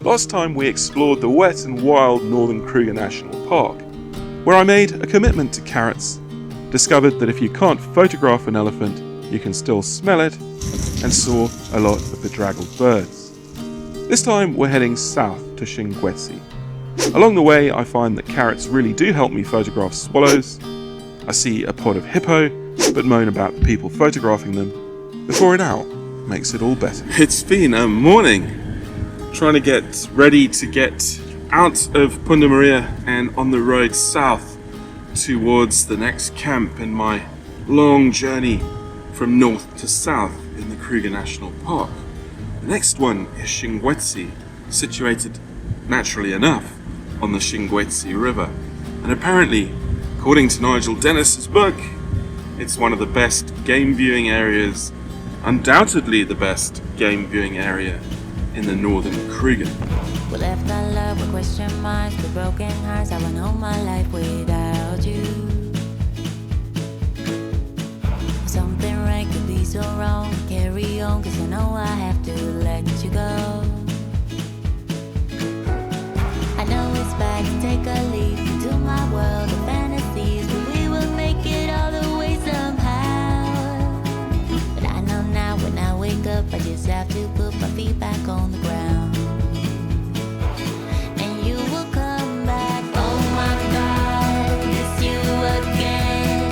Last time we explored the wet and wild northern Kruger National Park, where I made a commitment to carrots, discovered that if you can't photograph an elephant, you can still smell it, and saw a lot of bedraggled birds. This time we're heading south to Shingwedzi. Along the way I find that carrots really do help me photograph swallows. I see a pod of hippo, but moan about the people photographing them, before an owl makes it all better. It's been a morning trying to get ready to get out of Punda Maria and on the road south towards the next camp in my long journey from north to south in the Kruger National Park. The next one is Shingwedzi, situated naturally enough on the Shingwedzi River, and apparently, according to Nigel Dennis's book, it's one of the best game viewing areas, undoubtedly the best game viewing area in the northern Kruger. We left our love with question marks, with broken hearts. I went all my life without you. Something right could be so wrong. Carry on, cause I know I have to let you go. I know it's bad to take a leap into my world of fantasies, but we will make it all the way somehow. But I know now when I wake up, I just have to put my feet back on the ground. And you will come back. Oh my God, it's you again.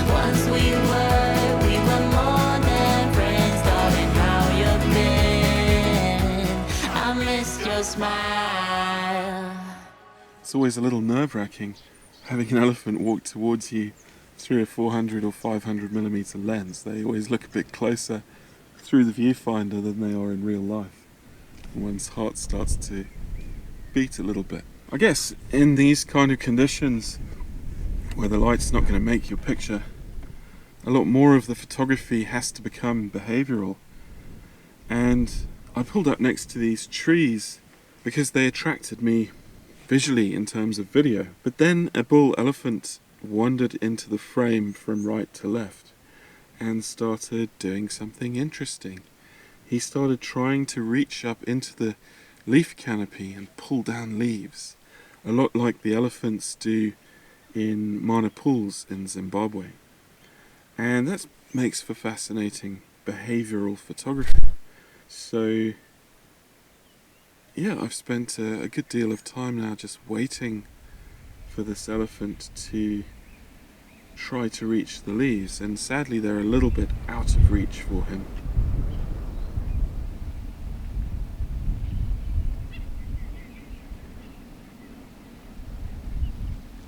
Once we were more than friends. Darling, how you've been. I miss your smile. It's always a little nerve-wracking having an elephant walk towards you through a 400 or 500 millimeter lens. They always look a bit closer through the viewfinder than they are in real life. And one's heart starts to beat a little bit. I guess in these kind of conditions where the light's not going to make your picture, a lot more of the photography has to become behavioral. And I pulled up next to these trees because they attracted me visually in terms of video. But then a bull elephant wandered into the frame from right to left and started doing something interesting. He started trying to reach up into the leaf canopy and pull down leaves, a lot like the elephants do in mana pools in Zimbabwe. And that makes for fascinating behavioral photography. So yeah, I've spent a good deal of time now just waiting for this elephant to try to reach the leaves, and sadly they're a little bit out of reach for him.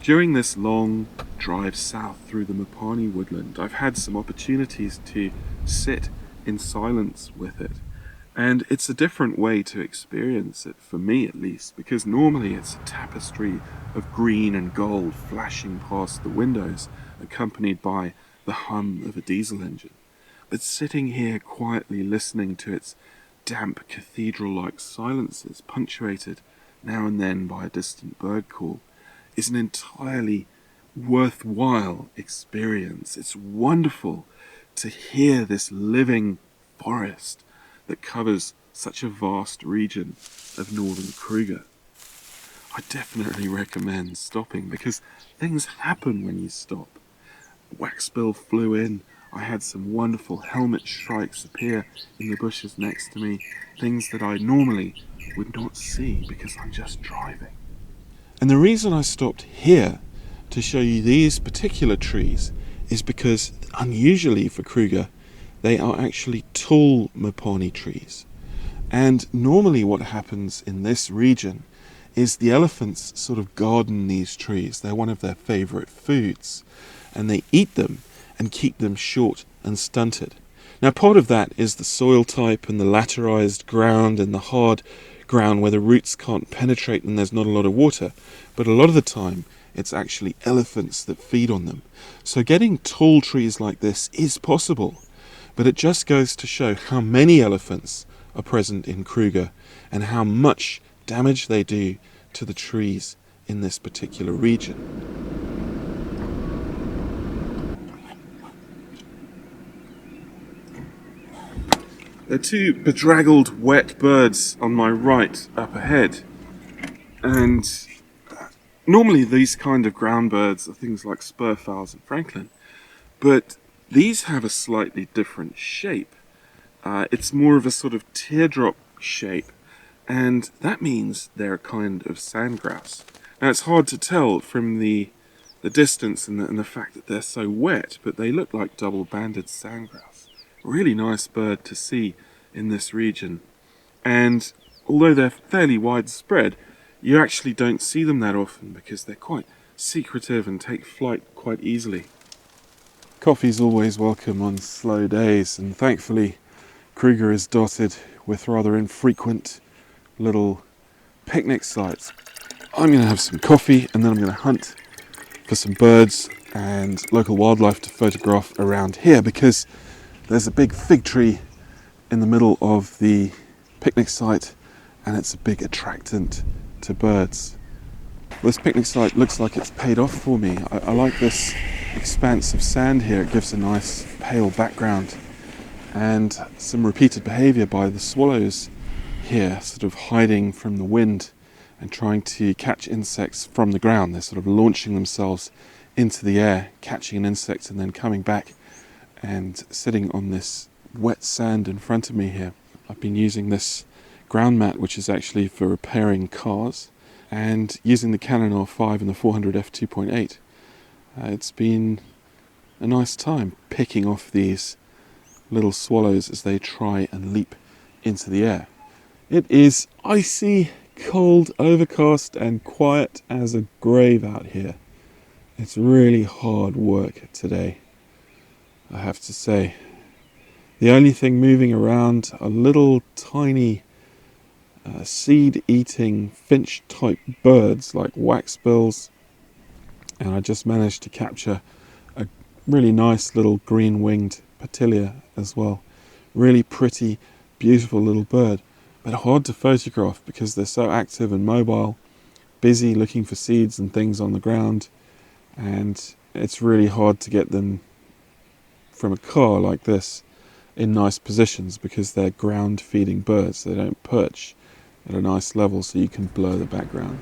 During this long drive south through the Mopane woodland, I've had some opportunities to sit in silence with it. And it's a different way to experience it, for me at least, because normally it's a tapestry of green and gold flashing past the windows, accompanied by the hum of a diesel engine. But sitting here quietly listening to its damp cathedral-like silences, punctuated now and then by a distant bird call, is an entirely worthwhile experience. It's wonderful to hear this living forest that covers such a vast region of northern Kruger. I definitely recommend stopping because things happen when you stop. Waxbill flew in. I had some wonderful helmet shrikes appear in the bushes next to me, things that I normally would not see because I'm just driving. And the reason I stopped here to show you these particular trees is because, unusually for Kruger, they are actually tall Mopane trees. And normally what happens in this region is the elephants sort of garden these trees. They're one of their favourite foods. And they eat them and keep them short and stunted. Now part of that is the soil type and the laterized ground and the hard ground where the roots can't penetrate and there's not a lot of water. But a lot of the time it's actually elephants that feed on them. So getting tall trees like this is possible. But it just goes to show how many elephants are present in Kruger and how much damage they do to the trees in this particular region. There are two bedraggled, wet birds on my right up ahead. And normally these kind of ground birds are things like spurfowls and francolin. But these have a slightly different shape. It's more of a sort of teardrop shape. And that means they're a kind of sandgrouse. Now it's hard to tell from the distance and the fact that they're so wet, but they look like double-banded sandgrouse. Really nice bird to see in this region. And although they're fairly widespread, you actually don't see them that often because they're quite secretive and take flight quite easily. Coffee's always welcome on slow days, and thankfully Kruger is dotted with rather infrequent little picnic sites. I'm going to have some coffee and then I'm going to hunt for some birds and local wildlife to photograph around here, because there's a big fig tree in the middle of the picnic site and it's a big attractant to birds. This picnic site looks like it's paid off for me. I like this expanse of sand here. It gives a nice pale background, and some repeated behaviour by the swallows here, sort of hiding from the wind and trying to catch insects from the ground. They're sort of launching themselves into the air, catching an insect and then coming back and sitting on this wet sand in front of me here. I've been using this ground mat, which is actually for repairing cars, and using the Canon R5 and the 400 f2.8. It's been a nice time picking off these little swallows as they try and leap into the air. It is icy, cold, overcast and quiet as a grave out here. It's really hard work today, I have to say. The only thing moving around are little tiny seed-eating finch-type birds like waxbills, and I just managed to capture a really nice little green-winged petilia as well. Really pretty, beautiful little bird, but hard to photograph because they're so active and mobile, busy looking for seeds and things on the ground, and it's really hard to get them from a car like this in nice positions because they're ground feeding birds. They don't perch at a nice level so you can blur the background.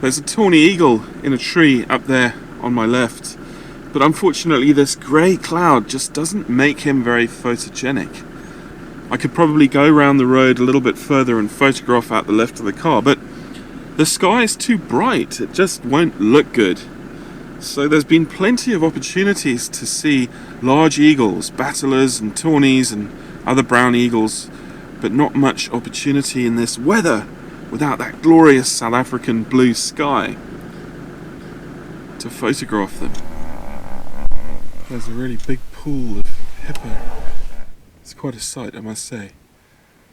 There's a tawny eagle in a tree up there on my left, but unfortunately this grey cloud just doesn't make him very photogenic. I could probably go round the road a little bit further and photograph out the left of the car, but the sky is too bright. It just won't look good. So there's been plenty of opportunities to see large eagles, battlers and tawnies and other brown eagles, but not much opportunity in this weather without that glorious South African blue sky to photograph them. There's a really big pool of hippo. It's quite a sight, I must say.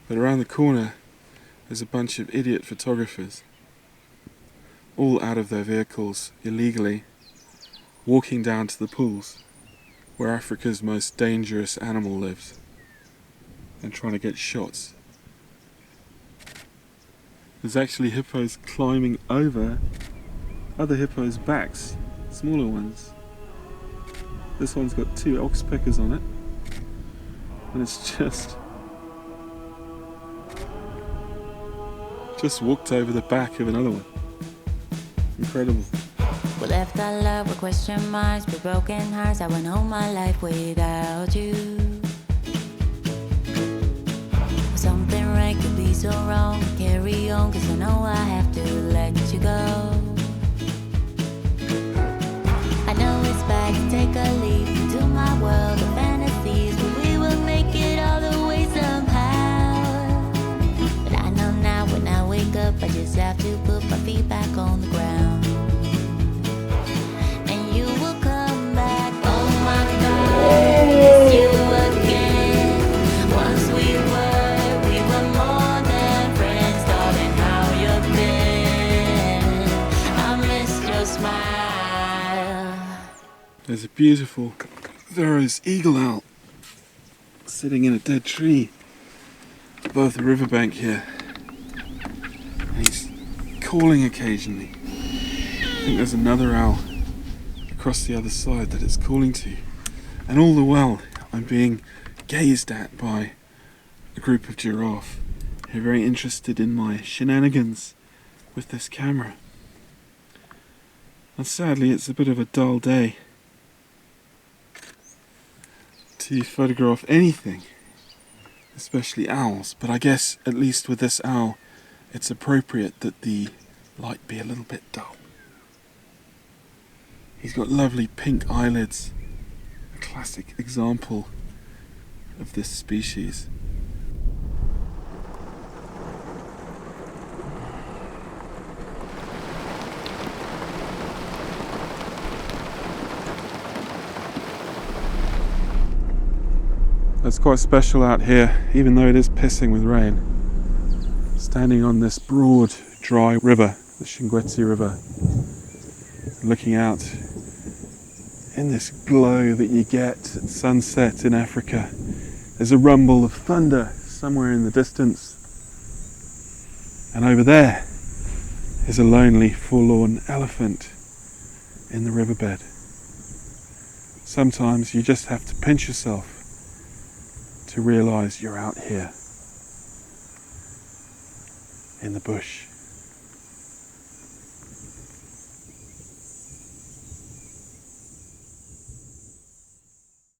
But around the corner there's a bunch of idiot photographers, all out of their vehicles illegally, walking down to the pools where Africa's most dangerous animal lives and trying to get shots. There's actually hippos climbing over other hippos' backs, smaller ones. This one's got 2 oxpeckers on it, and it's just walked over the back of another one. Incredible. We left our love with question marks, with broken hearts. I went all my life without you. Something right could be so wrong. Carry on, cause I know I have to let you go. I know it's bad to take a leap into my world of fantasies, but we will make it all the way somehow. But I know now when I wake up, I just have to put my feet back on the ground. And you will come back, oh my God, it's you again. Once we were more than friends, darling, how you been? I missed your smile. There's a beautiful Vero's eagle owl sitting in a dead tree above the riverbank here. And he's calling occasionally. I think there's another owl across the other side that it's calling to. And all the while I'm being gazed at by a group of giraffe who are very interested in my shenanigans with this camera. And sadly it's a bit of a dull day to photograph anything, especially owls, but I guess at least with this owl it's appropriate that the light be a little bit dull. He's got lovely pink eyelids, a classic example of this species. It's quite special out here, even though it is pissing with rain. Standing on this broad, dry river, the Shingwedzi River, looking out in this glow that you get at sunset in Africa. There's a rumble of thunder somewhere in the distance. And over there is a lonely, forlorn elephant in the riverbed. Sometimes you just have to pinch yourself to realise you're out here in the bush.